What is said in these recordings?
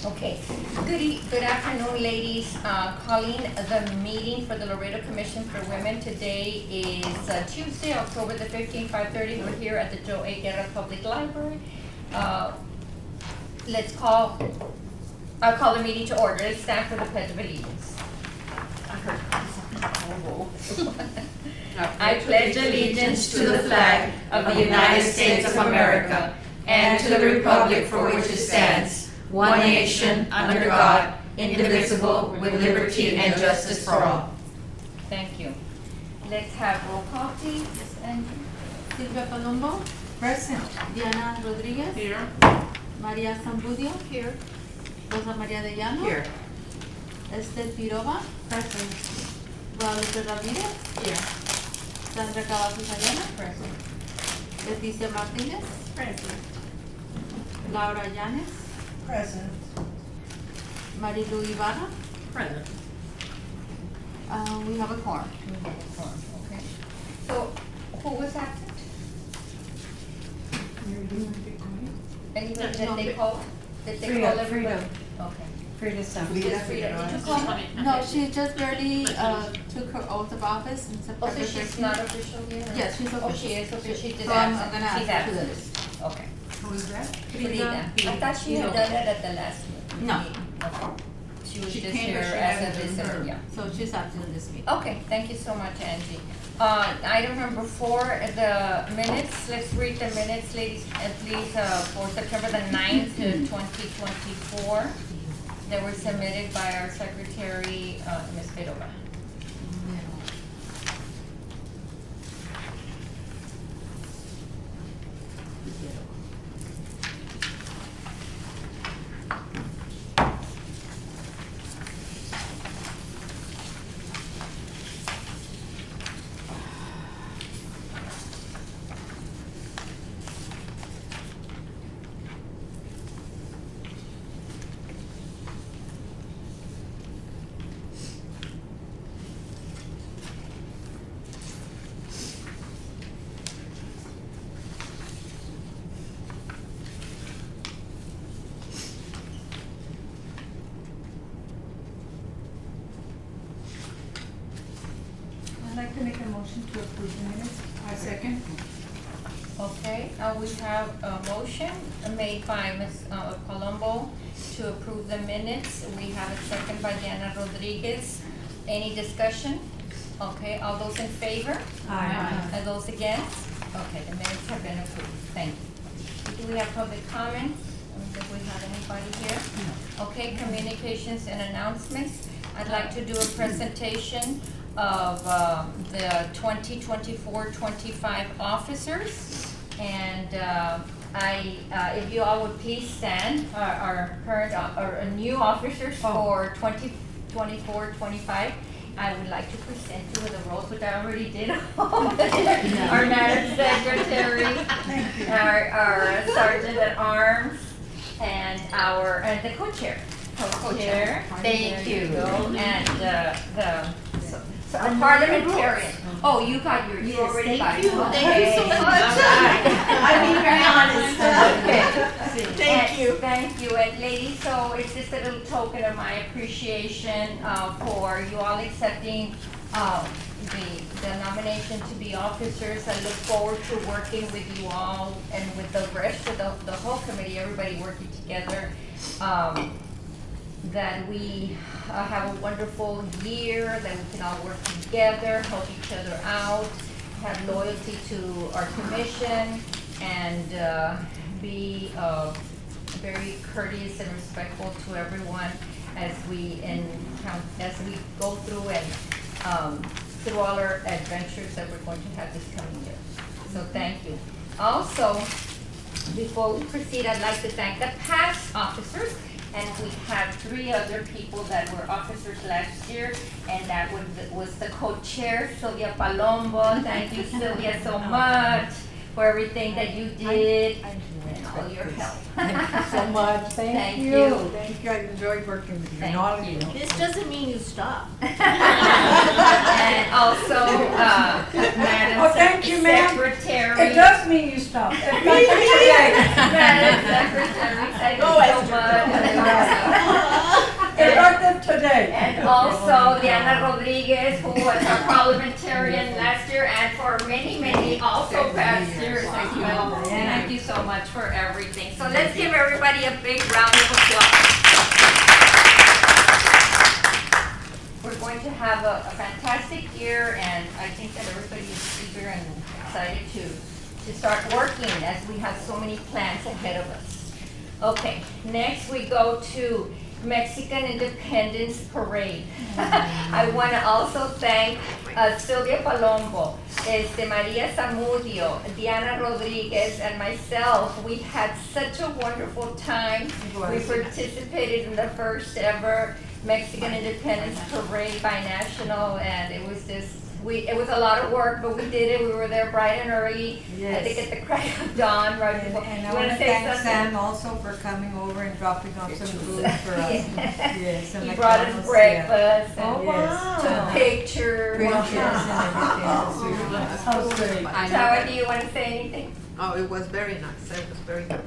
Okay, good afternoon, ladies. Calling the meeting for the Laredo Commission for Women. Today is Tuesday, October the 15th, 5:30. We're here at the Joe A. Guerra Public Library. I'll call the meeting to order. Let's stand for the Pledge of Allegiance. I pledge allegiance to the flag of the United States of America and to the republic for which it stands, one nation, under God, indivisible, with liberty and justice for all. Thank you. Let's have roll call, please. Silvia Palombo. Present. Diana Rodriguez. Here. Maria Zambudio. Here. Rosa Maria de Llano. Here. Esther Pirova. Present. Guadalupe Ramirez. Here. Sandra Cavazos Ayala. Present. Leticia Martinez. Present. Laura Llanes. Present. Marilu Ibarra. Present. We have a quorum. Okay. So, who was absent? Anybody that they called? Did they call everybody? Okay. Frida Just Frida. Did you call her? No, she just barely took her oath of office in Oh, September so she's 13th. not official yet? Yes, she's official. Oh, she is official. She did So I'm absent. gonna add She's her to the absent. list. Okay. Who is that? Frida. I thought she had done it at the last meeting. No. Okay. She was She just came, here but she as a hasn't been visitor, heard. yeah. So she's absent in this meeting. Okay, thank you so much, Angie. Item number 4, the minutes. Let's read the minutes, ladies, please, for September the 9th to 2024. That were submitted by our secretary, Ms. Pedova. I'd like to make a motion to approve the minutes. I second. Okay, we have a motion made by Ms. Colombo to approve the minutes. We have a second by Diana Rodriguez. Any discussion? Okay, all those in favor? Aye. And those against? Okay, the minutes have been approved. Thank you. Do we have public comments? Do we have anybody here? Okay, communications and announcements. I'd like to do a presentation of the 2024-25 officers. And if you all would please stand, our current, our new officers for 2024-25. I would like to present you with the roles, which I already did. Our Madam Secretary, our Sergeant at Arms, and the co-chair. Co-chair, thank you. And the parliamentarian. Oh, you got yours. You already got yours. Thank you so much. I'm being very honest. Okay. Thank you. Thank you. And ladies, so it's just a little token of my appreciation for you all accepting the nomination to be officers. I look forward to working with you all and with the rest of the whole committee, everybody working together. That we have a wonderful year, that we can all work together, help each other out, have loyalty to our commission, and be very courteous and respectful to everyone as we go through and through all our adventures that we're going to have this coming year. So thank you. Also, before we proceed, I'd like to thank the past officers. And we have 3 other people that were officers last year, and that was the co-chair, Sylvia Palombo. Thank you, Sylvia, so much for everything that you did and all your help. Thank you so much. Thank you. Thank you. I enjoyed working with you. Thank all of you. This doesn't mean you stop. And also, Madam Oh, thank you, ma'am. Secretary. It does mean mean you stop. Effective today. And also Diana Rodriguez, who was our parliamentarian last year and for many, many also past years as well. Thank you so much for everything. So let's give everybody a big round of applause. We're going to have a fantastic year, and I think that everybody is eager and excited to start working as we have so many plans ahead of us. Okay, next we go to Mexican Independence Parade. I want to also thank Sylvia Palombo, Maria Zamudio, Diana Rodriguez, and myself. We had such a wonderful time. We participated in the first ever Mexican Independence Parade binational, and it was just, it was a lot of work, but we did it. We were there bright and early. Yes. I think at the crack of dawn, right before. And You I wanna want to say thank something? Sam also for coming over and dropping off some food for us. Yes, some He brought us McDonald's, breakfast yeah. and Yes. took pictures. Pictures and everything. Sounds great. Tara, do you want to say anything? Oh, it was very nice. It was very nice.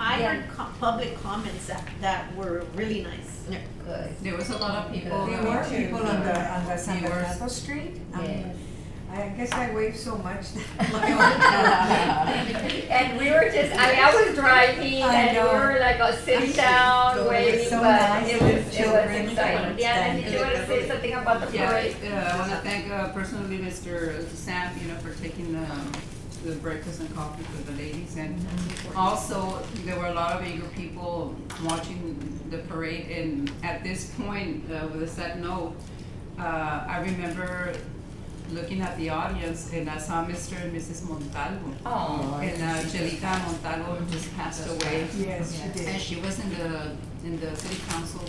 I Yeah. heard public comments that were really nice. Good. There was a lot of people. There were people on the San Viewers. Bernardo Street. Yes. I guess I waved so much. And we were just, I was driving I and we know. were like sitting down So it was waiting, so but nice it with was children. exciting. Diana, did you want to say something about the parade? Yeah, I want to thank personally Mr. Sam, for taking the breakfast and coffee for the ladies. And also, there were a lot of eager people watching the parade. And at this point, with a sad note, I remember looking at the audience and I saw Mr. and Mrs. Montalvo. Oh. And Chelita Montalvo just passed away. Yes, she And did. she was in the city council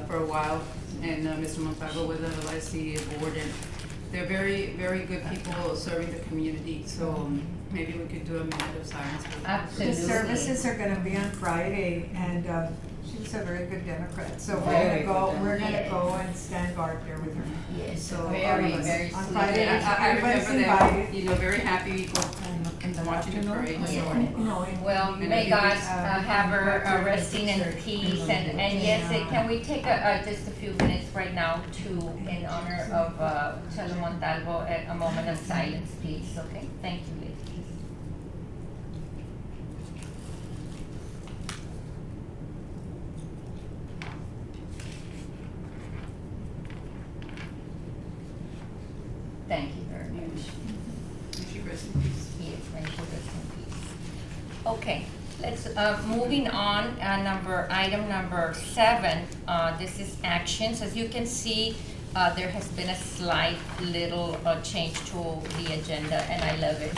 for a while, and Mr. Montalvo was on the LIC board, and they're very, very good people serving the community, so maybe we could do a minute of silence for them. Absolutely. The services are gonna be on Friday, and she was a very good Democrat, so Very we're good gonna go and stand guard there with her. Yes, So, very, all of us. very On sweet. Friday, I everybody's remember invited. them, very happy watching the parade. Well, may God have her resting in peace, and yes, can we take just a few minutes right now to, in honor of Chelo Montalvo, a moment of silence, please, okay? Thank you, ladies. Thank you very much. May she rest in peace. Yes, may she rest in peace. Okay, let's, moving on, item number 7, this is actions. As you can see, there has been a slight little change to the agenda, and I love it.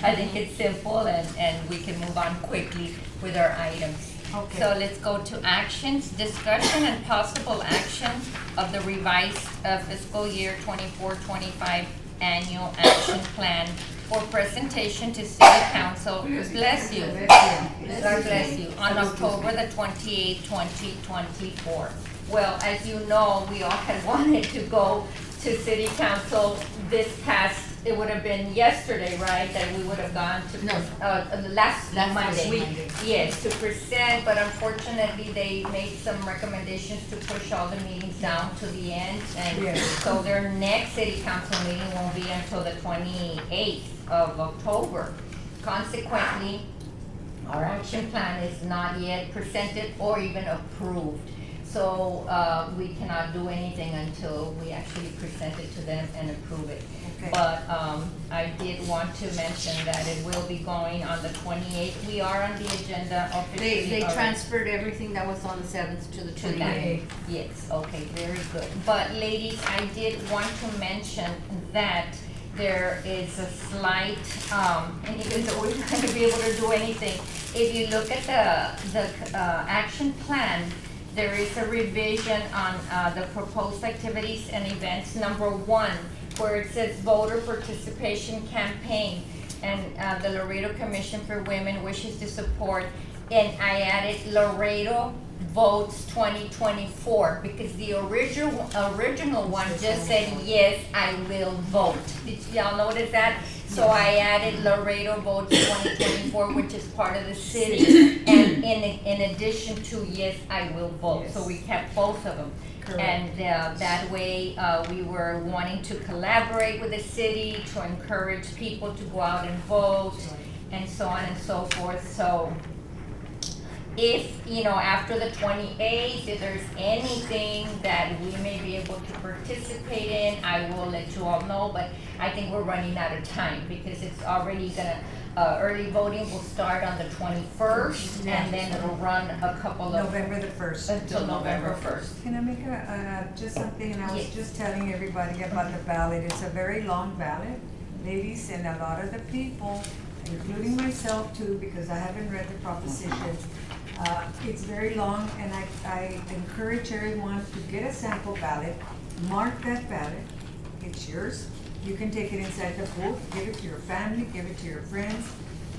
I think it's simple, and we can move on quickly with our items. Okay. So let's go to actions, discussion and possible action of the revised fiscal year 24-25 annual action plan for presentation to City Council, bless you, God bless you, on October the 28th, 2024. Well, as you know, we all had wanted to go to City Council this past, it would have been yesterday, right, that we would have gone to, last Monday. Yes, to present, but unfortunately, they made some recommendations to push all the meetings down to the end. And Yes. so their next City Council meeting won't be until the 28th of October. Consequently, our action plan is not yet presented or even approved. So we cannot do anything until we actually present it to them and approve it. Okay. But I did want to mention that it will be going on the 28th. We are on the agenda officially. They already. transferred everything that was on the 7th to the To that. 28th. Yes, okay, very good. But ladies, I did want to mention that there is a slight, and even though we're not gonna be able to do anything, if you look at the action plan, there is a revision on the proposed activities and events, number 1, where it says voter participation campaign, and the Laredo Commission for Women wishes to support, and I added Laredo votes 2024, because the original one just said, yes, I will vote. Did y'all notice that? So I added Laredo votes 2024, which is part of the city. And in addition to, yes, I will vote. So we kept both of them. Correct. And that way, we were wanting to collaborate with the city to encourage people to go out and vote and so on and so forth. So if, after the 28th, if there's anything that we may be able to participate in, I will let you all know, but I think we're running out of time because it's already early voting will start on the 21st and then it'll run a couple of, November the 1st. until November 1st. Can I make just something, and I was Yes. just telling everybody about the ballot, it's a very long ballot, ladies, and a lot of the people, including myself too, because I haven't read the propositions, it's very long, and I encourage everyone to get a sample ballot, mark that ballot, it's yours, you can take it inside the booth, give it to your family, give it to your friends,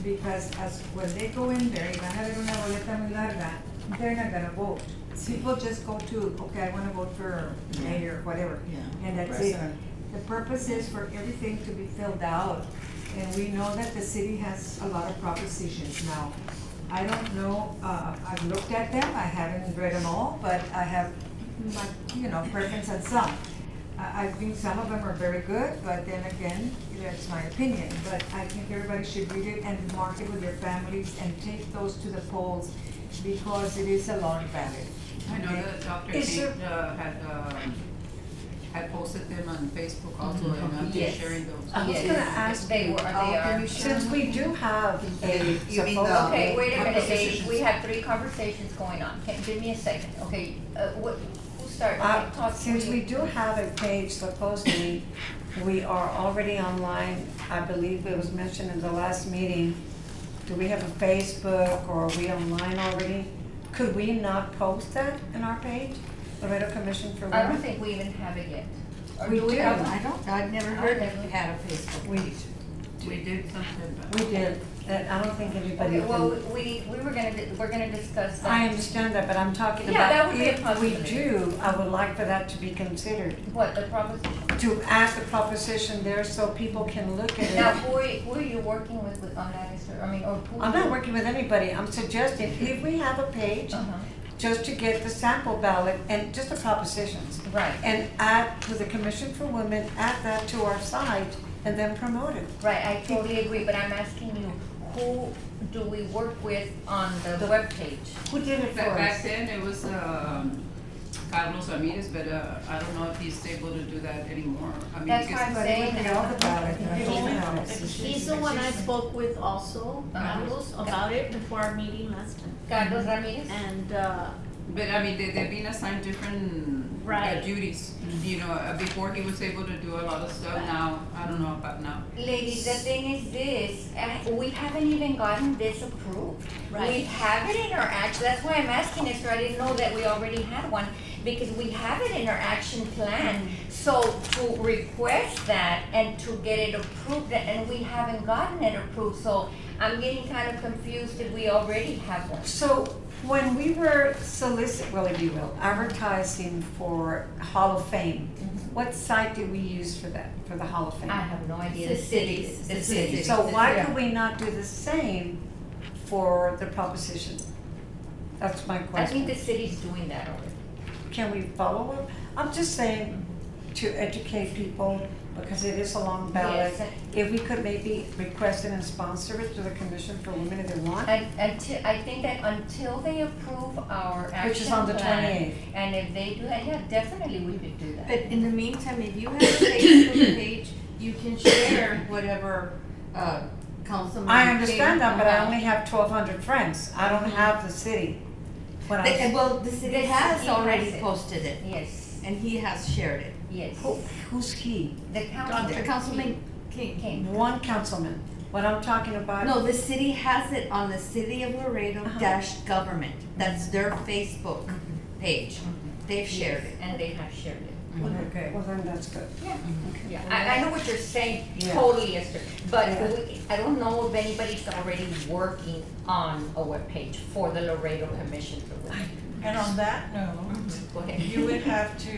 because when they go in there, y van a ver una boleta muy larga, they're not gonna vote. People just go to, okay, I wanna vote for mayor, whatever, and that's it. The purpose is for everything to be filled out, and we know that the city has a lot of propositions now. I don't know, I've looked at them, I haven't read them all, but I have my, preference on some. I think some of them are very good, but then again, that's my opinion. But I think everybody should read it and mark it with their families and take those to the polls because it is a long ballot. I know that Dr. Is King had posted them on Facebook also, and I'm Yes. just sharing those. I was Yes, gonna ask they you, were, they can are. you share? since we do have a You mean supposed. Okay, wait a minute, ladies, propositions. we have 3 conversations going on. Give me a second, okay, who started? Talk to Since you. we do have a page, supposedly, we are already online, I believe it was mentioned in the last meeting. Do we have a Facebook or are we online already? Could we not post that in our page, Laredo Commission for I don't Women? think we even have it yet. Or We do we do. have one? I've never heard that we had a Facebook We, page. We did something, but. we did, and I don't think anybody Okay, well, can. we're gonna discuss that. I understand that, but I'm talking Yeah, that about would be a if we possibility. do, I would like for that to be considered. What, the proposition? To add the proposition there so people can look at Now, it. who are you working with on that, Esther? I mean, or who? I'm not working with anybody, I'm suggesting if we have a page, Uh-huh, just to get the sample ballot and just the propositions. right, And add to the Commission for Women, add that to our site and then promote it. right, I totally agree, but I'm asking you, who do we work with on the The- webpage? Who did it for Back us? then, it was Carlos Ramirez, but I don't know if he's able to do that anymore. I mean, That's because- why I'm But it would saying be all that. the ballot, He's the one I spoke with also, Uh-huh. Carlos, about it before our meeting last time. Carlos Ramirez? And, But I mean, they've been assigned different Right. duties. Before he was able to do a lot of stuff, now, I don't know about now. Ladies, the thing is this, we haven't even gotten this approved. Right. We have it in our action, that's why I'm asking this, I didn't know that we already had one, because we have it in our action plan. So to request that and to get it approved, and we haven't gotten it approved, so I'm getting kind of confused if we already have one. So when we were well, if you will, advertising for Hall of Fame, what site did we use for that, for the Hall of Fame? I have no idea, The the city, cities. the The city. cities. So why Yeah. could we not do the same for the proposition? That's my I think question. the city's doing that already. Can we follow up? I'm just saying to educate people, because it is a long ballot. Yes. If we could maybe request it and sponsor it to the Commission for Women if they want. I think that until they approve our action plan. Which is on the 28th. And if they do that, yeah, definitely we could do that. But in the meantime, if you have a Facebook page, you can share whatever, councilman. I understand that, but I Uh-huh. only have 1,200 friends. I don't have the city. What I, Well, the city The has city already has it. posted it, Yes, and he has shared it. yes. who's he? The council. Councilman King. King. One councilman. What I'm talking about. No, the city has it on the City of Laredo dash government. That's their Facebook page. They've shared it. And they have shared it. Okay. Well, then that's good. Yeah, yeah. I know what you're saying, Yeah. totally, Esther. But Yeah. I don't know if anybody's already working on a webpage for the Laredo Commission for Women. And on that note, Go ahead. you would have to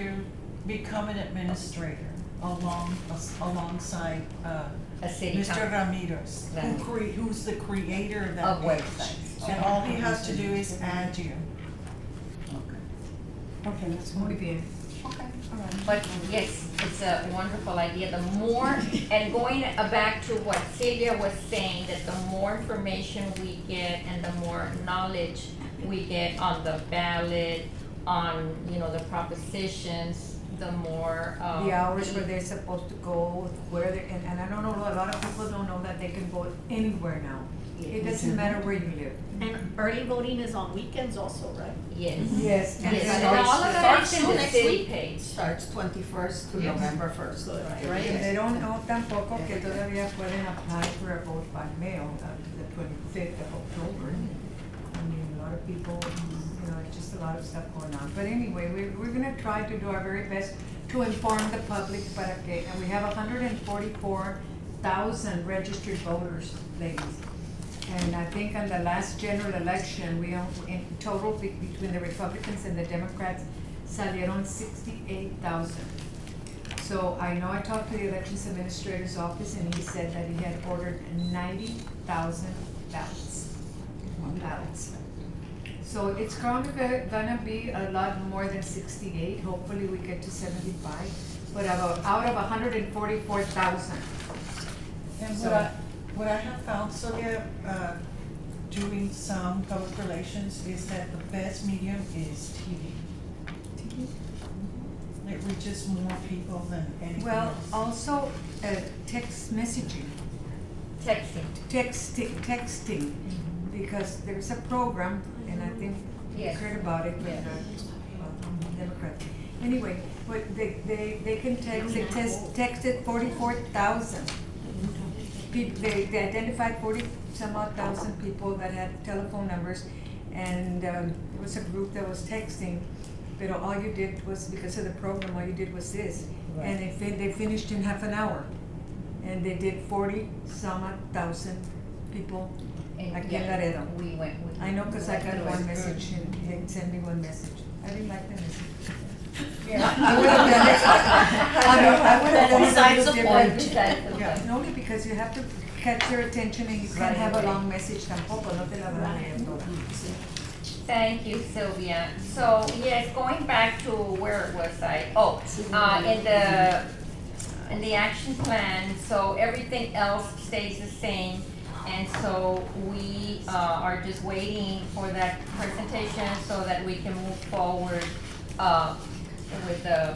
become an administrator. alongside, A city Mr. council Ramirez, who's the creator of that of page. websites. And all he has to do is add you. Okay, that's Muy one. bien. Okay, all right. But yes, it's a wonderful idea. The more, and going back to what Celia was saying, that the more information we get and the more knowledge we get on the ballot, on, you know, the propositions, the more, The hours where they're supposed to go, where they, and I don't know, a lot of people don't know that they can vote anywhere now. It doesn't matter where you live. And early voting is on weekends also, right? Yes. Yes. Yes, And and all of that starts is in the next city week. page. Starts 21st to November 1st. And they don't know tampoco que todavía pueden apply for a vote by mail, the 25th of October. I mean, a lot of people, you know, it's just a lot of stuff going on. But anyway, we're gonna try to do our very best to inform the public, para que, and we have 144,000 registered voters, ladies. And I think on the last general election, we, in total, between the Republicans and the Democrats, salieron 68,000. So I know I talked to the elections administrator's office, and he said that he had ordered 90,000 ballots. So it's gonna be a lot more than 68, hopefully we get to 75, but out of 144,000. And So- what I have found, Sylvia, doing some public relations, is that the best medium is TV. It reaches more people than anything Well, else. also, text messaging, Texting. texting, because there's a program, and I think you Yes. heard about it with Yes. the Democrats. Anyway, but they can text, they texted 44,000. People, they identified 40-some-odd thousand people that had telephone numbers, and it was a group that was texting, but all you did was, because of the program, all you did was this. And they finished in half an hour, and they did 40-some-odd thousand people And aquí yeah, en Laredo. We went with. I know, cause I got It was one good. message, and they sent me one message. I didn't like the message. Yeah. I would have done it. I would have done it a Besides little the different. point. Besides the Yeah, point. only because you have to catch their attention, and you can't Right, have a right. long message tampoco, no te la van a leer toda. Thank you, Sylvia. So, yes, going back to where was I? Oh, in the action plan, so everything else stays the same. And so we are just waiting for that presentation so that we can move forward with the,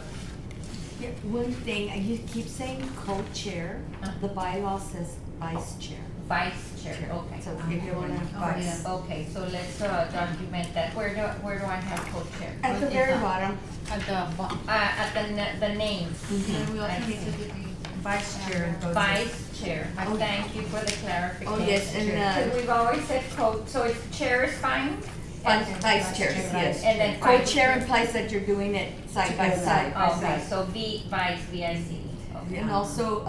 Yeah, one thing, you keep saying co-chair, the bylaw says vice chair. vice chair, okay. So if you wanna. Vice. Okay, so let's document that. Where do I have co-chair? At the very bottom. At the bottom. At the names. And we I also need see. to do the. Vice chair and those. Vice chair, I thank you for the clarification. Oh, yes, and, Because we've always said so it's chair is fine? Vice chairs, yes. And then vice Co-chair chair. implies that you're doing it side by Together. side. Okay, so vice, V-I-C, okay. And also,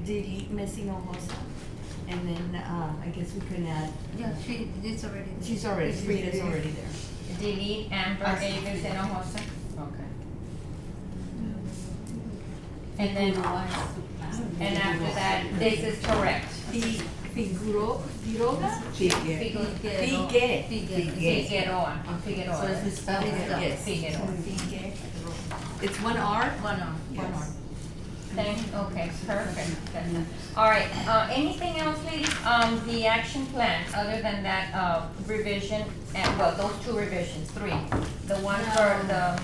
delete missing Ojosa. And then, I guess we can add, Yeah, it's already. she's already, Frida's already there. Delete Amber Davis and Ojosa. Okay. And then, and after that, this is correct. Figueroa? Figueroa. So it's misspelled. Yes. Figueroa. It's one R? One arm. Okay, perfect. All right, anything else, ladies? The action plan, other than that, revision, and, well, those two revisions, three. The one for the,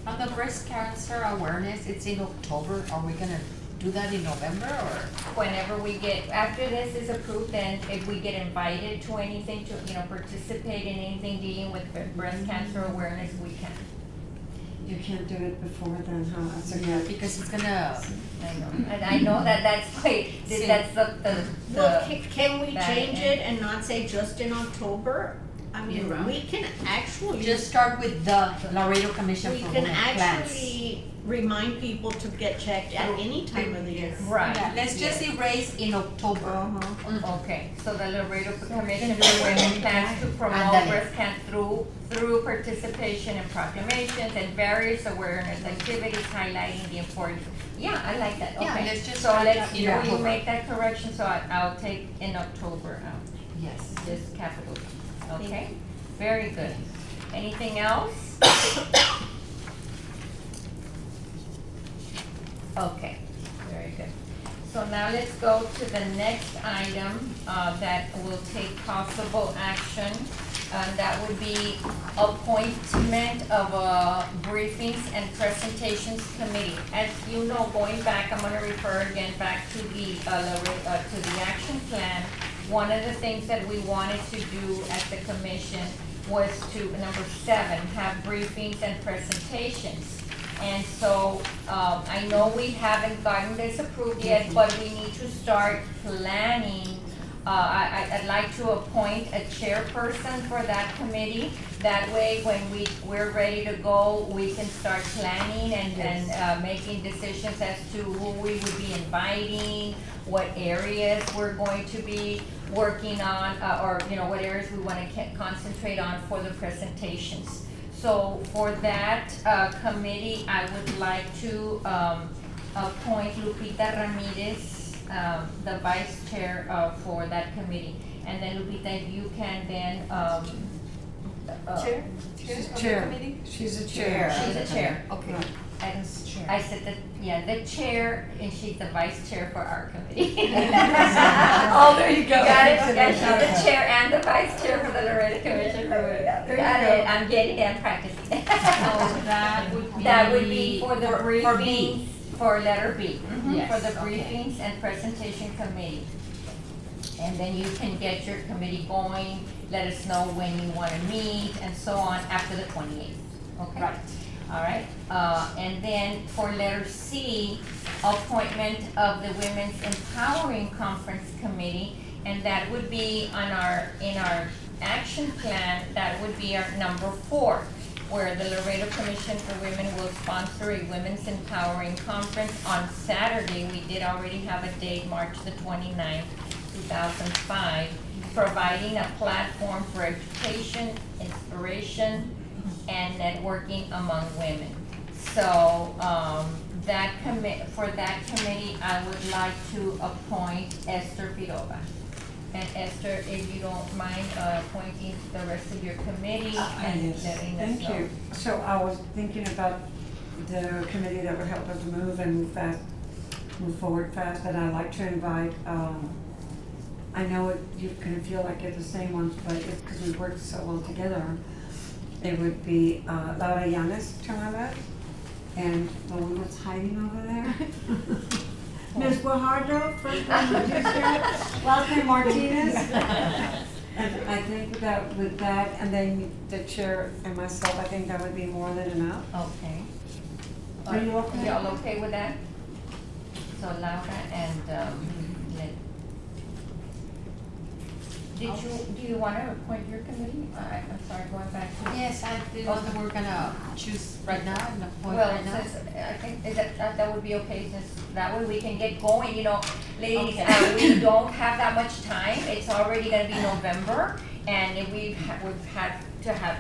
On the breast cancer awareness, it's in October. Are we gonna do that in November or? whenever we get, after this is approved, then if we get invited to anything, to, participate in anything dealing with breast cancer awareness, we can. You can't do it before then, huh? That's Yeah, okay. because it's gonna, I know, and I know that's why, that's Well, the, can we that change and- it and not say just in October? I mean, Year-round. we can actually. just start with the Laredo Commission We for can Women Plans. actually remind people to get checked at any time of the year. right. Let's just erase in October. Uh-huh. Okay, so the Laredo Commission for Women plans to promote Ándale. breast cancer through participation in proclamations and various awareness activities highlighting the importance. Yeah, I like that, Yeah, okay. let's just So start let's, in you October. make that correction, so I'll take in October out, Yes. just capital, okay? Very good. Anything else? Okay, very good. So now let's go to the next item, that will take possible action. That would be appointment of a briefings and presentations committee. As you know, going back, I'm gonna refer again back to the, to the action plan. One of the things that we wanted to do at the commission was to, number 7, have briefings and presentations. And so, I know we haven't gotten this approved yet, but we need to start planning. I'd like to appoint a chairperson for that committee. That way, when we're ready to go, we can start planning and making decisions as to who we would be inviting, what areas we're going to be working on, or, you know, what areas we wanna concentrate on for the presentations. So for that, committee, I would like to, appoint Lupita Ramirez, the vice chair, for that committee. And then Lupita, you can then, Chair? She's of the chair. committee? She's a chair. she's the chair. Okay. As chair. I said that, yeah, the chair, and she's the vice chair for our committee. Oh, there you go. Got it, and she's the chair and the vice chair for the Laredo Commission. Got it, I'm getting it, I'm practicing. So that would be. That would be for the For briefings, B. for letter B. Yes, For the okay. briefings and presentation committee. And then you can get your committee going, let us know when you wanna meet, and so on, after the 28th, okay? Right. All right, and then for letter C, appointment of the Women's Empowering Conference Committee, and that would be on in our action plan, that would be our number 4, where the Laredo Commission for Women will sponsor a Women's Empowering Conference on Saturday. We did already have a date, March the 29th, 2005, providing a platform for education, inspiration, and networking among women. So, for that committee, I would like to appoint Esther Pirova. And Esther, if you don't mind, appointing the rest of your committee and Yes, letting us know. thank you. So I was thinking about the committee that would help us move and move forward fast, and I'd like to invite, I know you can feel like it's the same ones, but it's because we worked so well together. It would be Laura Yanes to my left, and the one that's hiding over there. Ms. Guajardo, first name Matista, last name Martinez. And I think that with that, and then the chair and myself, I think that would be more than enough. Okay. Are you okay? Y'all okay with that? So Laura and, do you wanna appoint your committee? I'm sorry, going back to. Yes, I didn't know that we're gonna choose right now and appoint Well, right now. since, I think, that would be okay, since that way we can get going, you know, ladies, Okay. we don't have that much time, it's already gonna be November, and if we've had to have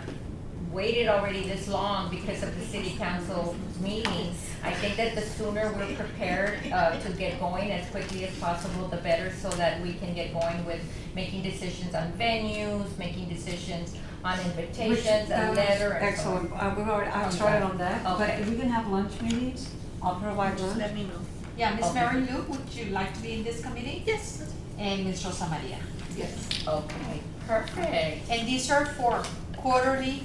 waited already this long because of the city council meeting. I think that the sooner we're prepared, to get going as quickly as possible, the better, so that we can get going with making decisions on venues, making decisions on invitations, a letter, and so on. Excellent, I've started on that, but Okay. if we can have lunch meetings, I'll provide lunch. Let me know. Yeah, Ms. Okay. Mary Lou, would you like to be in this committee? Yes. And Ms. Rosa Maria. Yes. Okay, perfect. And these are for quarterly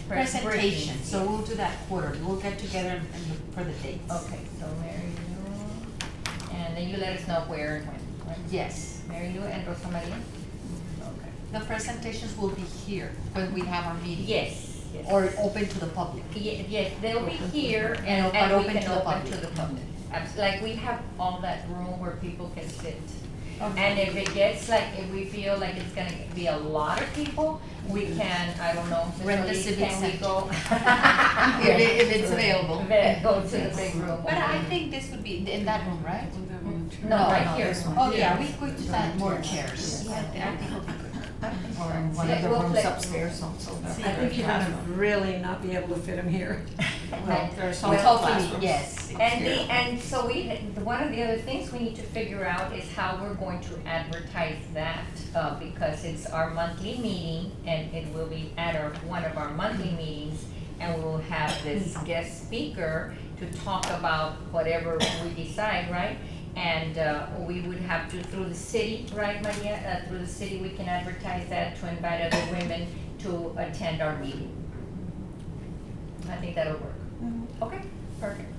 Presentation. presentations, so we'll do that quarterly. We'll get together and look for the dates. Okay, so Mary Lou, and then you let us know where and when, right? Yes. Mary Lou and Rosa Maria? Okay. The presentations will be here when we have our meeting. Yes, yes. Or open to the public. Yes, they'll be here and But we open can to the open public. to the public. Like, we have all that room where people can sit. Okay. And if it gets like, if we feel like it's gonna be a lot of people, we can, I don't know, Ms. Rent the Solis, civic can we center. go? If it's available. Go to the big room. But I think this would be in that room, right? No, right no, here. this one. Oh, yeah, we could just add more chairs. Yeah, I think it'll be good. Or in one Yeah, of the we'll rooms play- upstairs also. I think you're gonna really not be able to fit them here. Well, there's some Well, hopefully, classrooms. yes. And so one of the other things we need to figure out is how we're going to advertise that, because it's our monthly meeting, and it will be at one of our monthly meetings, and we will have this guest speaker to talk about whatever we decide, right? And, we would have to, through the city, right, Maria? Through the city, we can advertise that to invite other women to attend our meeting. I think that'll work. Okay, perfect.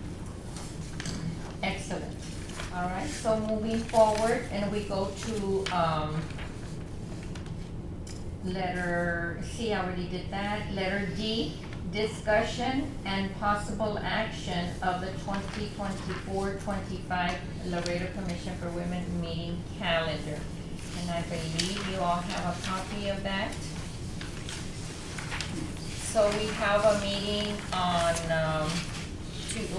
Excellent. All right, so moving forward, and we go to, letter C, I already did that. Letter D, discussion and possible action of the 2024-25 Laredo Commission for Women meeting calendar. And I believe you all have a copy of that. So we have a meeting on,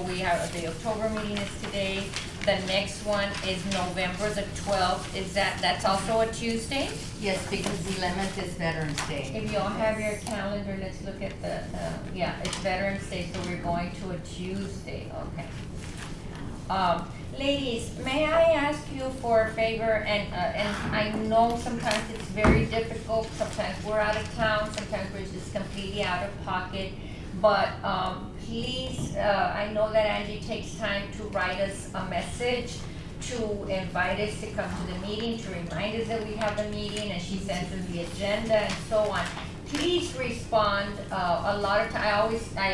we have, the October meeting is today. The next one is November the 12th. That's also a Tuesday? Yes, because the 11th is Veterans Day. If you all have your calendar, let's look at yeah, it's Veterans Day, so we're going to a Tuesday, okay. Ladies, may I ask you for a favor, and I know sometimes it's very difficult, sometimes we're out of town, sometimes we're just completely out of pocket, but, please, I know that Angie takes time to write us a message, to invite us to come to the meeting, to remind us that we have the meeting, and she sends us the agenda and so on. Please respond, a lot of times, I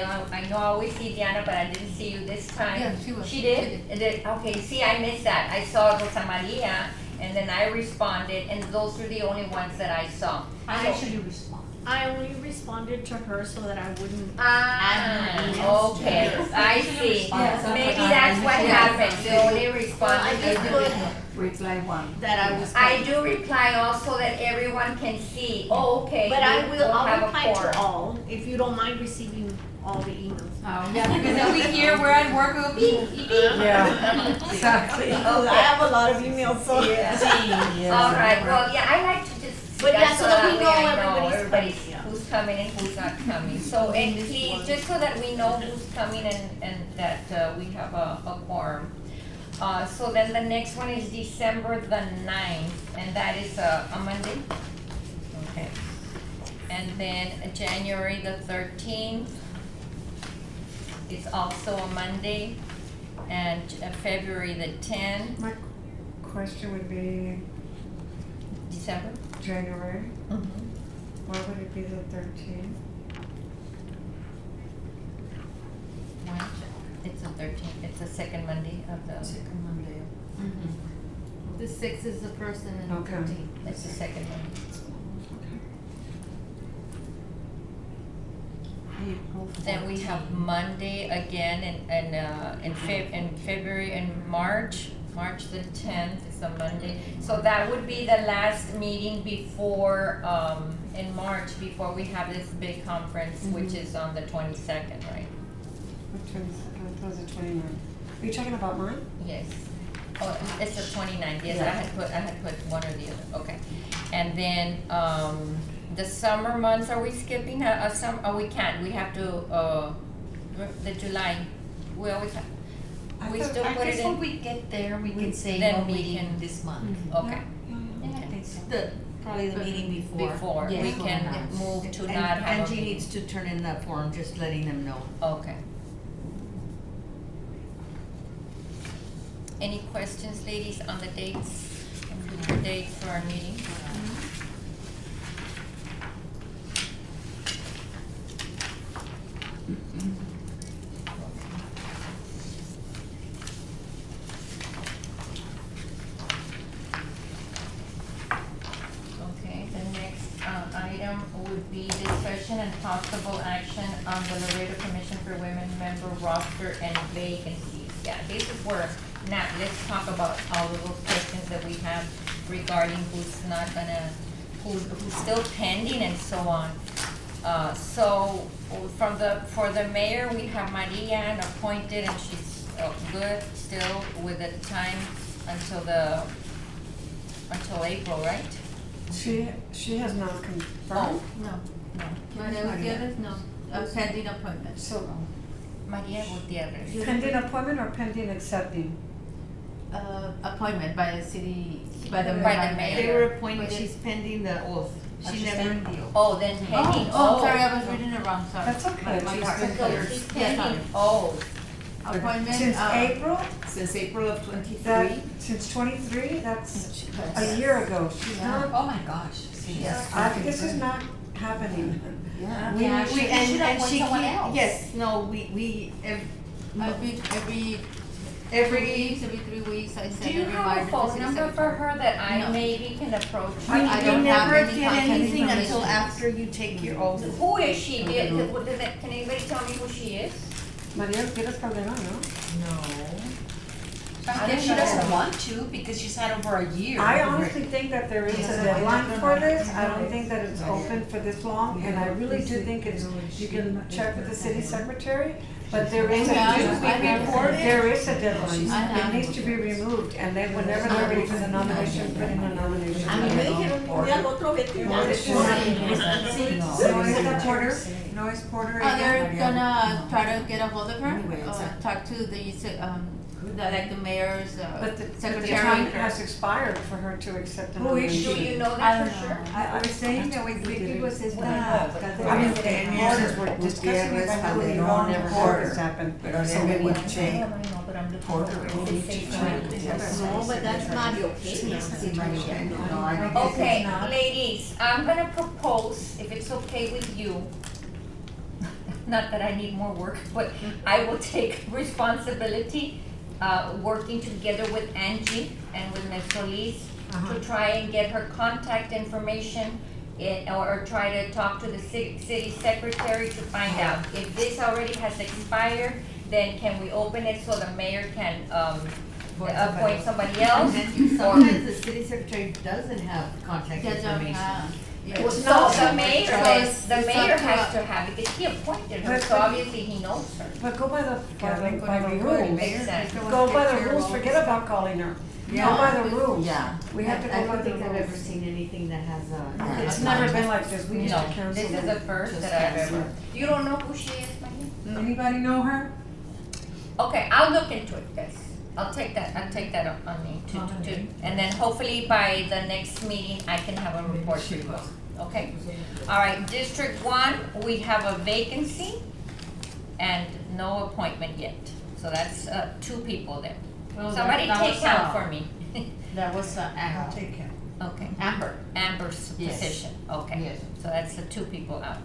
know I always see Diana, but I didn't see you this time. Yeah, she was. She did? Okay, see, I missed that. I saw Rosa Maria, and then I responded, and those were the only ones that I saw. I So- actually respond. I only responded to her so that I wouldn't add Ah, her emails. okay, I see. Yeah. Maybe that's what happened, you only Well, I responded. just put Reply one. that I was. I do reply also that everyone can see, oh, okay. But I we'll I'll have a reply quorum. to all, if you don't mind receiving all the emails. Oh, Yeah, because then we hear we're at work, we'll beep, beep, beep. Yeah, exactly. I have a lot of emails, so. All right, well, yeah, I like to just. But yeah, that's so that we way know I everybody's coming, yeah. who's coming and who's not coming. So, and please, just so that we know who's coming and that, we have a quorum. So then the next one is December the 9th, and that is a Monday. Okay. And then January the 13th is also a Monday, and February the 10th, My question would be December. January, why would it be the 13th? It's the 13th, it's the second Monday of the. Second Monday. The 6th is the first and then the Okay. 13th. It's the second Monday. Then we have Monday again in February and March the 10th is a Monday. So that would be the last meeting before, in March, before we have this big conference, which is on the 22nd, right? Which one's, that was the 29th. Are you talking about mine? Yes. Oh, it's the 29th, yes, I had put one or the other, okay. And then, the summer months, are we skipping oh, we can't, we have to, the July, we always have, we still I put it guess when in, we get there, we can say then no we meeting can- this month. okay. Yeah, I think so. Probably the meeting before. Before, we Yes. can move to And not have a Angie meeting. needs to turn in that form, just letting them know. Okay. Any questions, ladies, on the dates, for our meeting? Okay, the next item would be discussion and possible action on the Laredo Commission for Women member roster and vacancies. Yeah, this is where, now, let's talk about all of those questions that we have regarding who's not gonna, who's still pending and so on. So, for the mayor, we have Maria Ann appointed, and she's good still with the time until April, right? She has not confirmed. No, no. Maria Gutierrez, no, pending appointment. So, Maria Gutierrez. Pending appointment or pending accepting? Appointment by the city, By the mayor. They were appointed, But she's pending the oath. She never, Oh, then pending. Oh, sorry, I was reading it wrong, sorry. That's okay. My She's part. been So she's Yes, pending, oh, Appointment, Since April, since April of that, twenty-three. since 23, that's a Yes. year ago. She's Yeah. not, Oh my gosh, see, yes. this is not happening. Yeah. We- Yeah, we- she should And appoint she someone keep, else. yes, no, we, Every 3 weeks, I do send you a have a reminder to phone city number for secretary. her that I No. maybe can approach? I we don't have never any get contact anything until information. after you take your oath. Who is she? Can anybody tell me who she is? Maria Gutierrez Calderon, no? I guess she doesn't want to because she's had over a year. I honestly think that there is a deadline for this. I don't think that it's open for this long, and I really do think it's, you can check with the city secretary, but there is Yeah, a, there is a deadline. I know. It needs to be removed, and then whenever they're ready for the nomination, put in a nomination. A mí me dijeron que voy al otro veterinario. No es Porter, no es Porter. They're ella. gonna try to get a hold of her, Anyway, it's a- talk to the mayor's, But the time secretary. has expired for her to accept the Who is she? nomination. Do you know I that don't for sure? know. I was saying that with Vicky was esta. I mean, orders were discussing it, I really Calderon, never Porter. heard this happen. Pero So then we we need would to check. Porter. No, but that's Mario Peña. Okay, ladies, I'm gonna propose, if it's okay with you, not that I need more work, but I will take responsibility, working together with Angie and with Ms. Solis to try and get her contact information or try to talk to the city secretary to find out if this already has expired, then can we open it so the mayor can, appoint somebody else? And Or, sometimes the city secretary doesn't have contact They don't information. have. well, so the mayor, So then, it's the up mayor to has us. to have, because he appointed her, But- so obviously he knows her. But go by the Mayor, rules. Exactly. Go by the rules, forget about calling her. Go by the rules. Yeah. We have to I go by don't the think I've ever rules. seen anything that has a. It's never been like this, we used to No, cancel this is them. the first Just that I've cancel. ever, you don't know who she is, Maria? Anybody know her? Okay, I'll look into it, guys. I'll take that on me to, and then hopefully by the next meeting, I can have a report for you, okay? All right, District 1, we have a vacancy and no appointment yet. So that's, 2 people there. Well, Somebody that take was, count for me. That was, I'll Amber. take him. Okay. Amber. Amber's Yes. position, okay. Yes. So that's the 2 people out.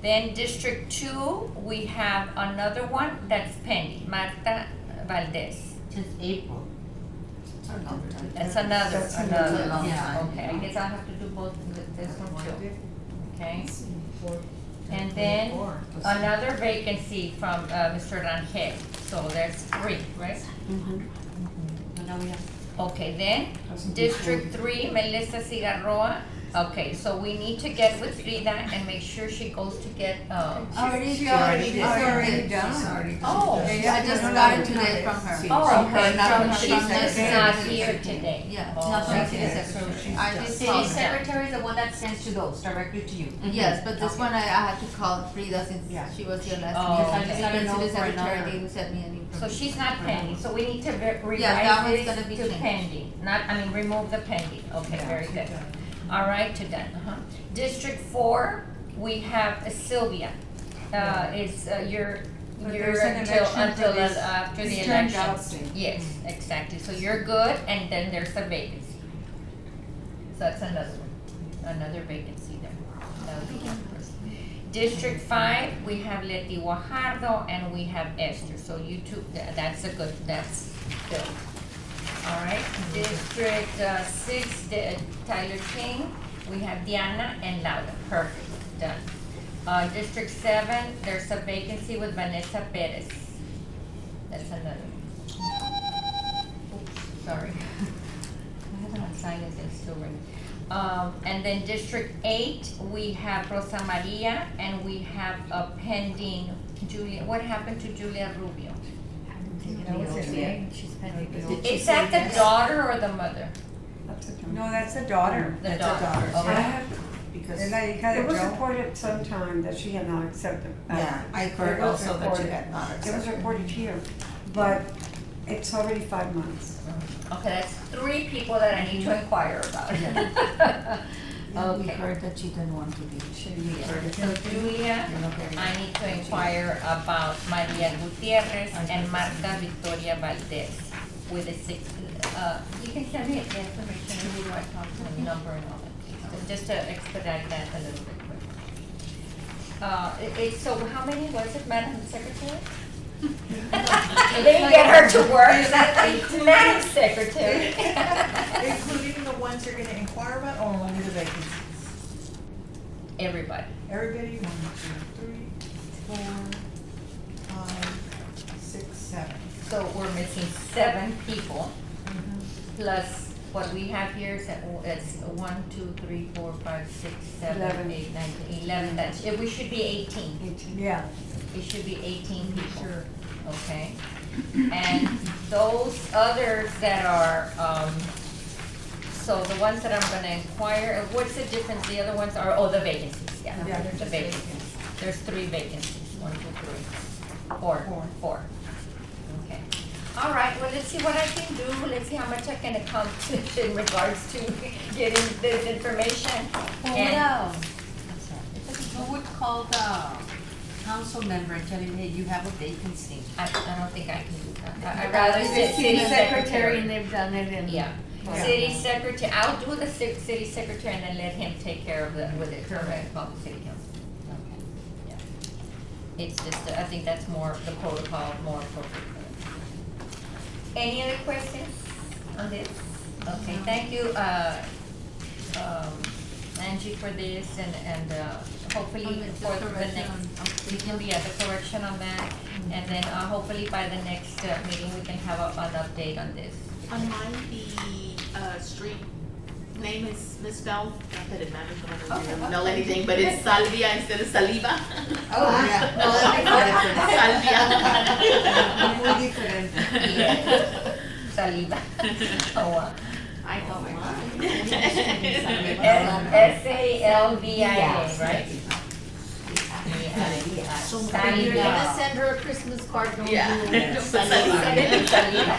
Then District 2, we have another one that's pending, Marta Valdez. Since April. That's another, That's another long yeah, time. okay, I guess I'll have to do both with this one too, okay? And then another vacancy from, Mr. Rangel, so there's 3, right? Okay, then, District 3, Melissa Cigarroa, okay, so we need to get with Frida and make sure she goes to get, Already She done. already did. Already done. oh, I just got it today from her. oh, From her, okay, not so from she's city just secretary. not here today. Yeah, Oh, not from okay. city secretary. I just City called her. secretary is the one that sends to those directly to you. Yes, but this Okay. one I had to call Frida since Yeah. she was here last Oh, week. okay. I just got City to the secretary, secretary, they will send me an information. So she's not pending, so we need to that revise one's gonna this be to changed. pending, not, remove the pending, okay, very good. All right, to done, District 4, we have Sylvia, you're But there's an election for until this. after the It's turned election. out soon. Yes, exactly, so you're good, and then there's a vacancy. So that's another vacancy there. That'll be the first. District 5, we have Leti Guajardo and we have Esther, so you two, that's good. All right, District 6, Tyler King, we have Diana and Laura, perfect, done. District 7, there's a vacancy with Vanessa Perez. That's another one. Oops, sorry. I have it on silence, it's still ringing. And then District 8, we have Rosa Maria, and we have a pending Julia, what happened to Julia Rubio? She's pending. Is that the daughter or the mother? That's a No, that's a daughter. The That's a daughter, daughter. okay. I have, because, Es la hija de It was Joe. reported sometime that she had not accepted. yeah, I heard It was also that she reported. had not It was accepted. reported here, but it's already 5 months. Okay, that's 3 people that I need to inquire about. Yeah, we Okay. heard that she didn't want to be. We heard it. So Julia, I need to inquire about Maria Gutierrez and Marta Victoria Valdez with the 6, you can send me the information, and who do I talk to, and number and all that, just to expedite that a little bit quicker. So how many was it, Madam Secretary? They get her to work, Madam Secretary. Including the ones you're gonna inquire about or only the vacancies? Everybody. Everybody, 1, 2, 3, 4, 5, 6, 7. So we're missing 7 people, plus what we have here is that, it's 1, 2, 3, 4, 5, 6, 7, 11. 8, 9, 10, 11, that's, we should be 18. Yeah. It should be 18 people. Sure. Okay? And those others that are, so the ones that I'm gonna inquire, what's the difference? The other ones are, the vacancies, yeah. Yeah, they're The just vacancies. There's 3 vacancies, 1, 2, 3, 4. 4. Okay. All right, well, let's see what I can do. Let's see how much I can accomplish in regards to getting this information. And Who would call the council member and tell him, hey, you have a vacancy? I don't think I can do that. I'd rather The sit city city secretary. and they've done it and. Yeah, Yeah. city secretary, I'll do the city secretary and then let him take care of with it, correct, call the city council. Yeah. It's just, I think that's more, the protocol, more appropriate for them. Any other questions on this? Okay, thank you, Angie, for this and hopefully for the next, we can be at the correction on that. And then hopefully by the next meeting, we can have an update on this. On mine, the street name is misspelled, not that it matters, I Okay, don't know okay. anything, but it's Salvia instead of Saliva. Oh, yeah. No, that's Salvia. Muy diferente. Saliva. Oh, I know mine. Salvia, right? If you're gonna send her a Christmas card, don't do Saliva. Saliva.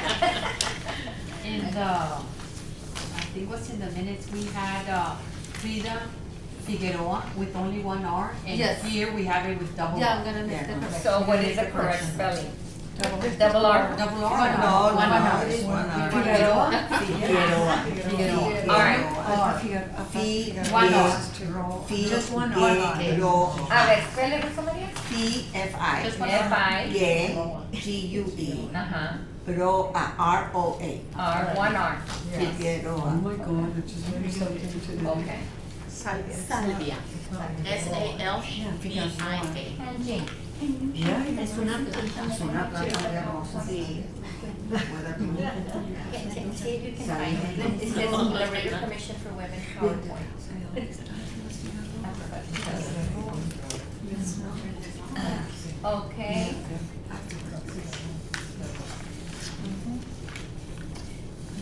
And, I think what's in the minutes, we had, Frida Figueroa with only 1 R. Yes. And here we have it with double R. Yeah, I'm gonna make the correction. So what is the correct spelling? Double R? Double R? No, One no, R. it's 1 R. Figueroa? Figueroa. All right. One R. Just one R. Figueroa. A ver, spell somebody else? F-I. Just one F-I. G-U-E. Uh-huh. R-O-A. R, 1 R. Figueroa. my God, it just really something to do. Okay. Salvia. Salvia. S-A-L-V-I-A. And Jean. Es una planta hermosa. Sí. See if you can find it. It says Laredo Commission for Women PowerPoint. Okay.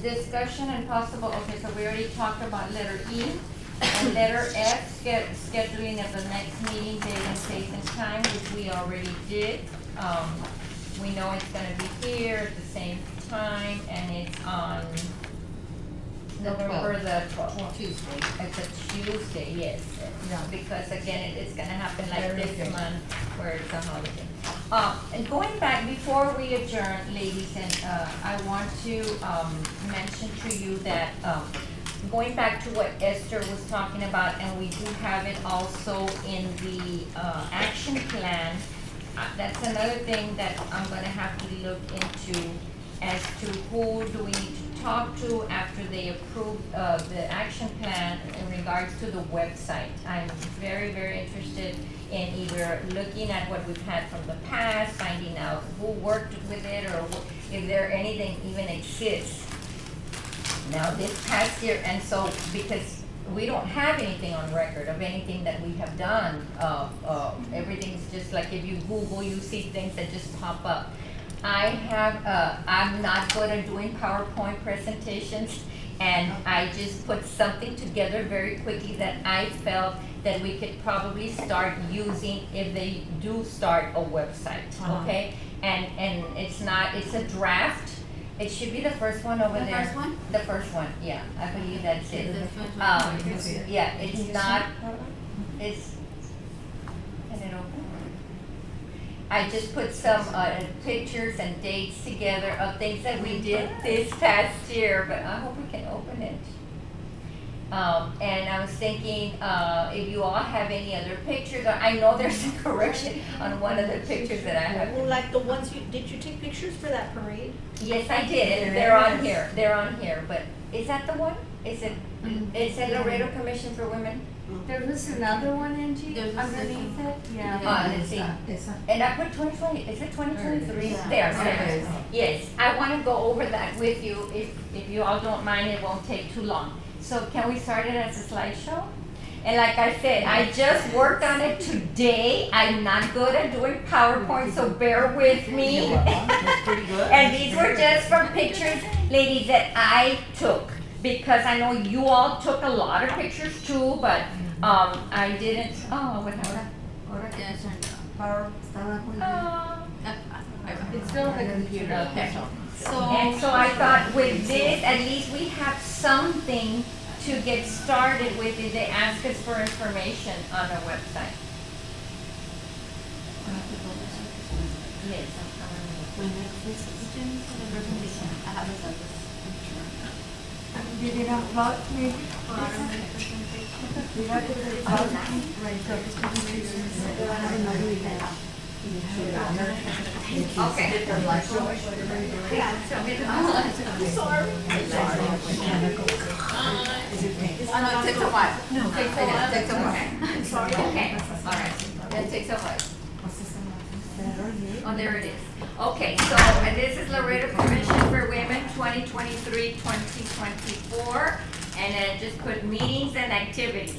Discussion and possible, okay, so we already talked about letter E. And letter F, scheduling of the next meeting date and place and time, which we already did. We know it's gonna be here at the same time, and it's on November the 12th. Tuesday. It's a Tuesday, yes. Yeah. Because again, it's gonna happen like Very this good. month where it's a holiday. And going back, before we adjourn, ladies, and, I want to, mention to you that, going back to what Esther was talking about, and we do have it also in the, action plan. That's another thing that I'm gonna have to look into as to who do we need to talk to after they approve, the action plan in regards to the website. I'm very, very interested in either looking at what we've had from the past, finding out who worked with it, or if there anything even exists. Now, this past year, and so, because we don't have anything on record of anything that we have done, everything's just like if you Google, you see things that just pop up. I'm not good at doing PowerPoint presentations, And I just put something together very quickly that I felt that we could probably start using if they do start a website, okay? And it's not, it's a draft. It should be the first one over The there. first one? The first one, yeah, I believe that's it. The first one. Yeah, it's not, it's, can it open? I just put some pictures and dates together of things that we did this past year, but I hope we can open it. And I was thinking, if you all have any other pictures, I know there's a correction on one of the pictures that I have. Well, like the ones did you take pictures for that parade? Yes, I did, they're on here, but is that the one? Is it, it said Laredo Commission for Women? There was another one, Angie, There's a underneath second. it, yeah. Let's see. And I put 2020, is it 2023? Yeah. There. Yes, I want to go over that with you, if you all don't mind, it won't take too long. So can we start it as a slideshow? And like I said, I just worked on it today. I'm not good at doing PowerPoint, so bear with me. That's pretty good. And these were just from pictures, ladies, that I took. Because I know you all took a lot of pictures too, but I didn't, what happened? Yes, Power. It's still on the computer. Okay. So. And so I thought with this, at least we have something to get started with if they ask us for information on our website. Yes. You did not plug maybe? You have to put it plug? Right, so it's Okay. Oh, no, it takes a while. No. It takes a while. Sorry. Okay, all right. That takes a while. Oh, there it is. Okay, so, and this is Laredo Commission for Women 2023-2024. And then just put meetings and activities.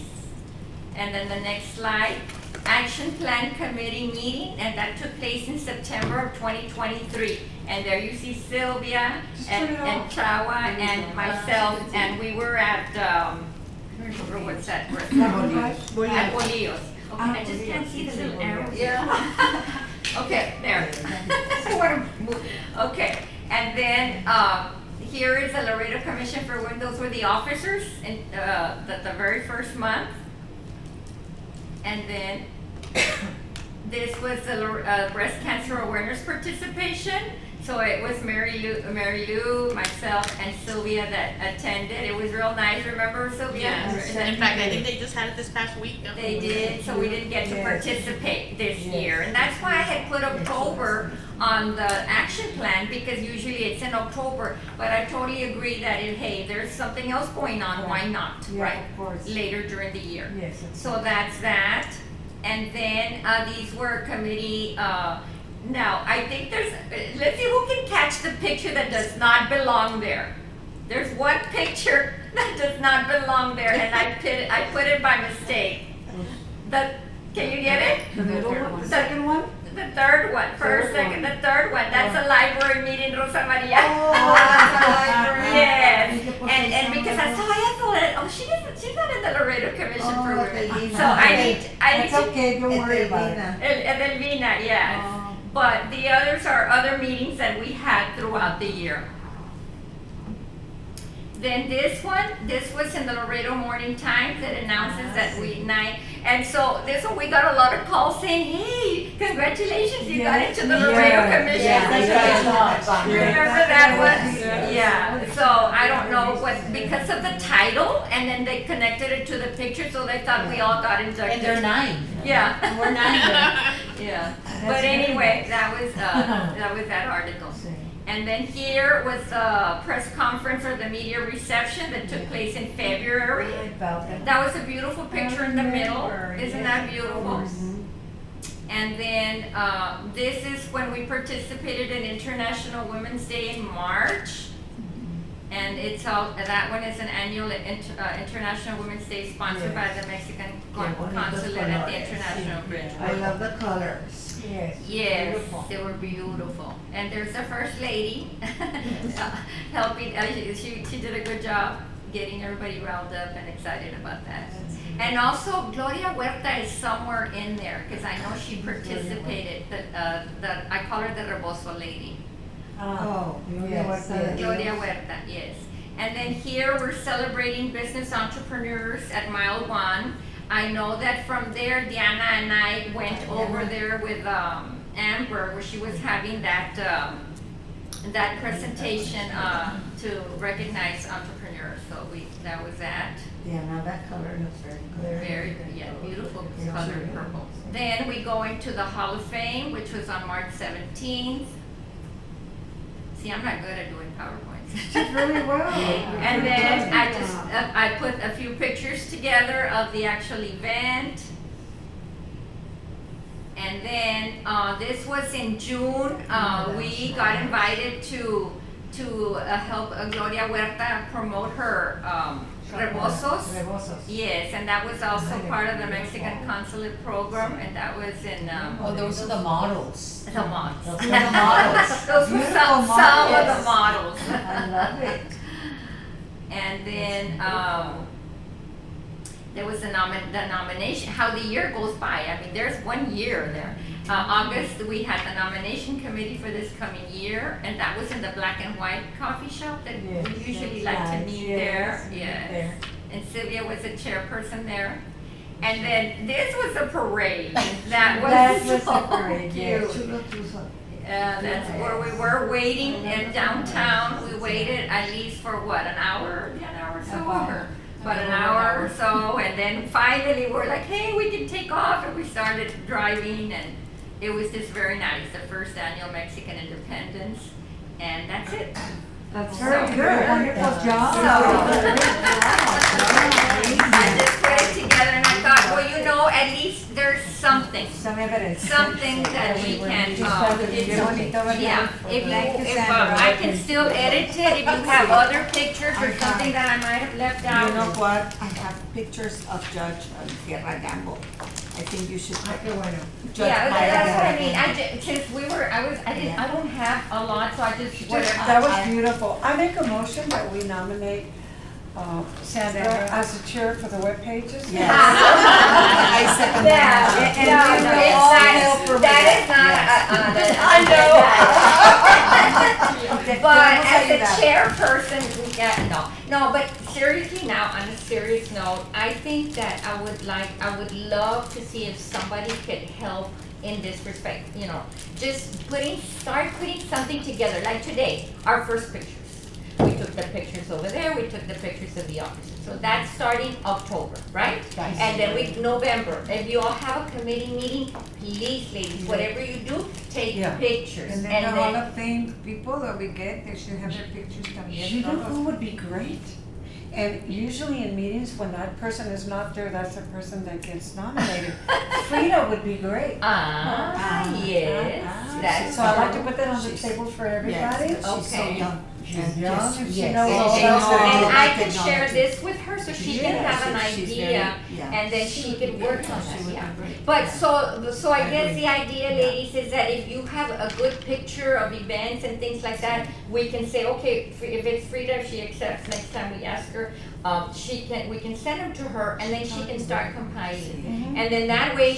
And then the next slide, Action Plan Committee meeting, and that took place in September of 2023. And there you see Sylvia and Chawa and myself, and we were at, I don't remember what's that word? At Bolillos. Okay, I just can't see the little arrows. Yeah. Okay, there. I wanna move. Okay, and then, here is the Laredo Commission for Women. Those were the officers in, the very first month. And then this was the breast cancer awareness participation. So it was Mary Lou, myself, and Sylvia that attended. It was real nice. Remember, Sylvia? Yes, in fact, I think they just had it this past week. They did, so we didn't get to participate this year. And that's why I had put October on the action plan, because usually it's in October. But I totally agree that if, hey, there's something else going on, why not, Yeah, right? of course. Later during the year. Yes. So that's that. And then these were committee, now, I think there's, let's see who can catch the picture that does not belong there. There's one picture that does not belong there, and I put it by mistake. Can you get it? The middle one, the second one? The third one, first, second, the third one. That's a library meeting, Rosa Maria. Oh, that's a library. Yes, and because I thought, she's not in the Laredo Commission for Women. Edelvina. So I need That's to. okay, don't worry about it. Edelvina, yes. But the others are other meetings that we had throughout the year. Then this was in the Laredo Morning Times that announces that and so this one, we got a lot of calls saying, hey, congratulations, you got into the Laredo Commission. You remember that one? Yeah, so I don't know what, because of the title, and then they connected it to the picture, so they thought we all got inducted. And they're 9. Yeah. We're 9 then. Yeah, but anyway, that was that article. And then here was the press conference or the media reception that took place in February. That was a beautiful picture in the middle. Isn't that beautiful? And then this is when we participated in International Women's Day in March. And it's all, that one is an annual International Women's Day sponsored by the Mexican Consulate at the International Bridge. I love the colors. Yes. Yes, Beautiful. they were beautiful. And there's the first lady helping, she did a good job getting everybody riled up and excited about that. And also Gloria Huerta is somewhere in there, because I know she participated, I call her the Rebozo lady. Oh, yes, yes. Gloria Huerta, yes. And then here we're celebrating business entrepreneurs at Mile One. I know that from there, Diana and I went over there with Amber, where she was having that that presentation to recognize entrepreneurs. So that was that. Yeah, now that color looks very good. Very good, yeah, beautiful color purple. Then we go into the Hall of Fame, which was on March 17th. See, I'm not good at doing PowerPoints. Did really well. And then I put a few pictures together of the actual event. And then this was in June. We got invited to help Gloria Huerta promote her Rebozos. Yes, and that was also part of the Mexican consulate program, and that was in Oh, those are the models. the models. Those are the models. Those were Beautiful some of the models. models. I love it. And then there was the nomination, how the year goes by. I mean, there's 1 year there. August, we had the nomination committee for this coming year, and that was in the Black and White coffee shop that Yes, we usually that's like to nice. meet Yes, there. meet Yes. there. And Sylvia was the chairperson there. And then this was a parade. That was so the parade, cute. yes. That's where we were waiting in downtown. We waited at least for what, an hour or so? About an hour or so, and then finally we're like, hey, we can take off, and we started driving, and it was just very nice, the first annual Mexican Independence, and that's it. That's very very good. good. Wonderful job. I just put it together and I thought, well, you know, at least there's something. Some evidence. Something that we can, yeah, Thank you, if Sandra. I can still edit it, if you have other pictures or something that I might have left You know out. what? I have pictures of Judge Guerra Gamble. I think you should. Judge Yeah, Maya that's what I Guerra mean, Gamble. since I don't have a lot, so I just, whatever. That was beautiful. I make a motion that we nominate Sandra as the chair for the web pages. Yes. I second that. That is not, but as a chairperson, yeah, no, but seriously now, on a serious note, I think that I would love to see if somebody could help in this respect, you know, just start putting something together, like today, our first pictures. We took the pictures over there, we took the pictures of the officers. So that's starting October, right? And then November. If you all have a committee meeting, please, ladies, whatever you do, take pictures. And then the Hall of Fame people that we get, they should have their pictures también. You know who would be great? And usually in meetings, when that person is not there, that's the person that gets nominated. Frida would be great. Yes. That's So I'd like to put that on the table for everybody. Yes, she's so Okay. young. She's young, and she Yes. knows And all she knows about And all it. I the can share technology. this with her so she can have an She's very- idea, yeah. and then she can work on She that, would yeah. be great. But so I guess the idea, ladies, is that if you have a good picture of events and things like that, we can say, okay, if it's Frida, if she accepts, next time we ask her, we can send them to her, and then she can start compiling. And then that way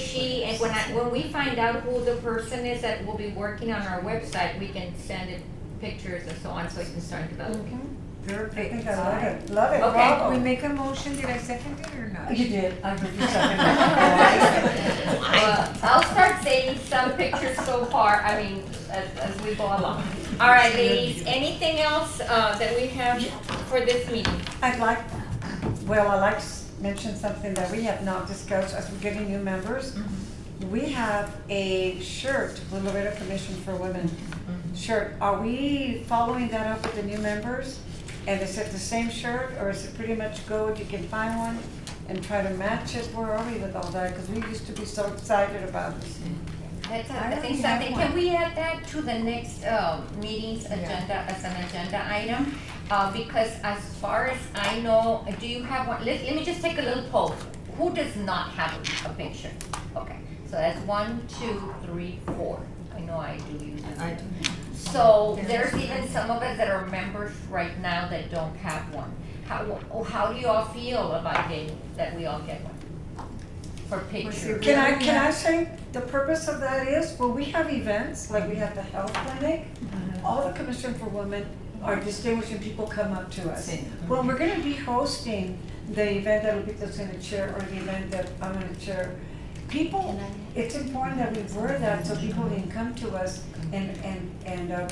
when we find out who the person is that will be working on our website, we can send it pictures and so on, so you can start developing. I Perfect. think I love it. Love it, Okay. bravo. We make a motion, did I second it or not? You did. I heard you second I'll start saving some pictures so far, I mean, as we go along. All right, ladies, anything else that we have for this meeting? I'd like to mention something that we have not discussed as we're getting new members. We have a shirt, the Laredo Commission for Women shirt. Are we following that up with the new members? And is it the same shirt, or is it pretty much go if you can find one and try to match it? Where are we with all that? Because we used to be so excited about this. That's I I don't think have something, one. can we add that to the next meeting's agenda as an agenda item? Because as far as I know, do you have one? Let me just take a little poll. Who does not have a picture? Okay, So that's 1, 2, 3, 4. I know I do use it. I do. So there's even some of us that are members right now that don't have one. How do you all feel about getting, that we all get one? For pictures? Can I say, the purpose of that is, when we have events, like we have the health clinic, all the Commission for Women are distinguishing people come up to us. When we're gonna be hosting the event that Lupita's gonna chair, or the event that I'm gonna chair, people, it's important that we wear that so people can come to us and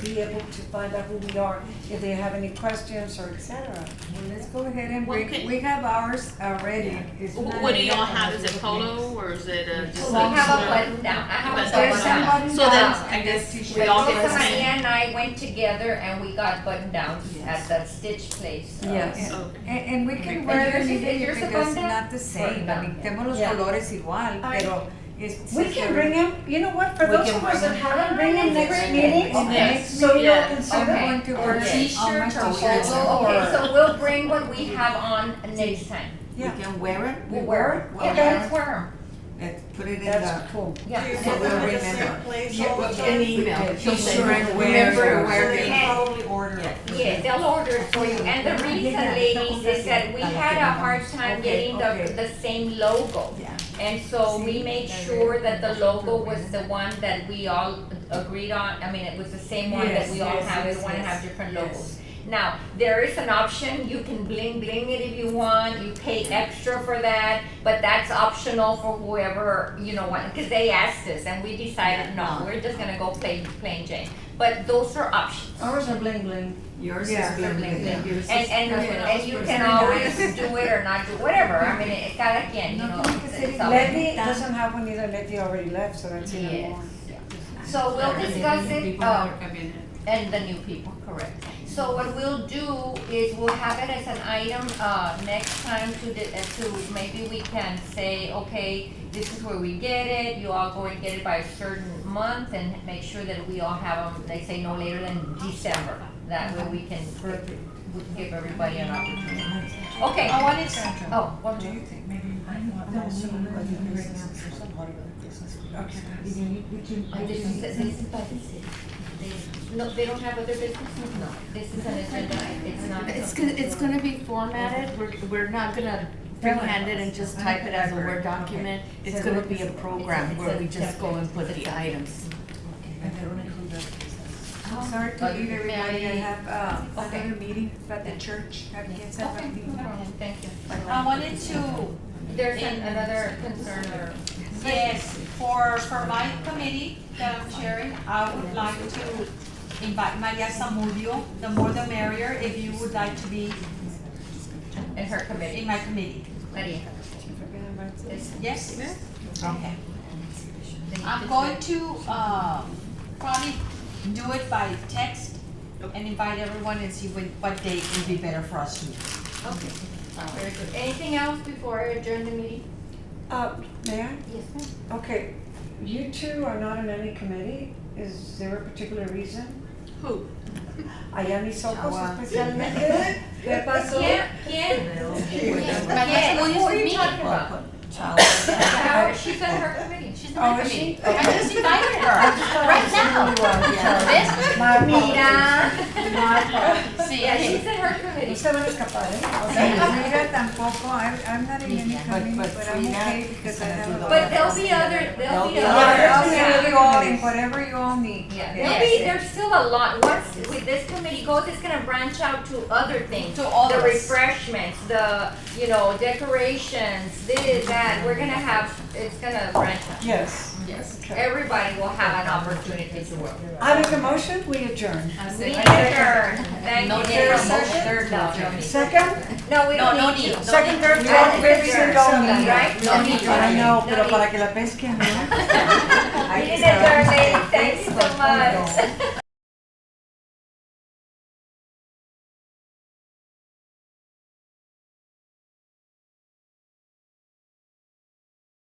be able to find out who we are, if they have any questions or et cetera. Well, let's go ahead and Well, bring, can- we have ours already. It's not What do y'all a- have? Is it polo or is it just? We have a button down. I have a There's button There's down. somebody So then, down. I guess T-shirt. we all get Melissa, the Maria same. and I went together and we got button downs at the Stitch place. Yes. Okay. And we can And wear yours them is- even yours if a it's button-down? not the same. I mean, tenemos los Yeah. colores igual, pero es. We can bring them, you know what, for We those can of us bring that them. haven't, bring them next Bring meeting. it. And Okay. next So you'll Yeah. consider Okay. going to wear Okay. t-shirts or T-shirts polo Okay, or. so we'll bring what we have on next time. We Yeah. can wear it. We'll wear it. We'll Yeah, wear let's wear them. Let's put it in That's the. cool. Yeah. Do you So get we'll them at the remember. same place Yeah, all the well, time? an email. She'll say, Remember remember where where So they they. can probably order it. Yeah, they'll order it for you. And the reason, ladies, is that we had a hard time Okay, getting okay. the same logo. Yeah. And so we made sure that the logo was the one that we all agreed on. I mean, it was the same one that Yes, we all yes, have. We yes, don't wanna yes. have different Yes. logos. Now, there is an option. You can bling it if you want. You pay extra for that, but that's optional for whoever, you know, want, because they asked us and we decided, no, we're just gonna go plain Jane. But those are options. Ours are bling bling. Yours Yeah. is bling Bling, bling. bling. Yours is- And you can always do it or not do, whatever, I mean, cada quien, you know, it's up. Letty doesn't have one either, Letty already left, so that's even Yes. more. So we'll discuss it, People that are coming in. and the new people, correct. So what we'll do is we'll have it as an item, next time to maybe we can say, okay, this is where we get it, you all go and get it by a certain month and make sure that we all have them, they say no later than December. That way we can give everybody an opportunity. Okay. I wanted to, Oh, what Do you think maybe you might want to also look at the business or some part of the business? This is by the city. No, they don't have other businesses? No. This is an agenda, it's not. It's gonna be formatted, we're not gonna freehand it and just type it as a Word document. It's gonna be a program where we just go and put the items. And they don't include the business. I'm sorry to leave everybody, I have, Okay. another meeting at the church, at the Okay, no problem, thank you. I wanted to, There's another concern or? yes, for my committee that I'm chairing, I would like to invite Maria Zamudio, the more the merrier, if you would like to be In her committee. in my committee. Maria. Yes? Okay. I'm going to, probably do it by text and invite everyone and see what date would be better for us to meet. Okay, very good. Anything else before I adjourn the meeting? May I? Yes, ma'am. Okay, you two are not in any committee, is there a particular reason? Who? Allá mis ojos especialmente, ¿qué pasó? ¿Quién? Maria Zamudio, Who are you me. talking about? Child. She's in her committee. She's in Oh, my is committee. she? I just invited her, right now. My Mira. Sí, Yeah, she's in her No committee. se van a escapar, ¿eh? O And sea, Frida tampoco, I'm not in any committee, but but I'm Frida okay because I is gonna have do a. the But there'll be other, there'll be Yeah, other. I'll Yeah. see you all in whatever you all need. Yeah, Okay? there's still a lot, once with this committee goes, it's gonna branch out to other things. To all The of us. refreshments, the, you know, decorations, this, that, we're gonna have, it's gonna branch out. yes. Yes. Okay. Everybody will have an opportunity to work. I make a motion, we adjourn. We adjourn, thank No you. need for a motion. Third, no. Second? No, we No, no don't need need. to. Second, third, We fourth, adjourn. fifth, sixth, don't need. Right? No need. I know, pero No para need. que la pesquen, ¿no? We didn't adjourn, ladies, thank you so much.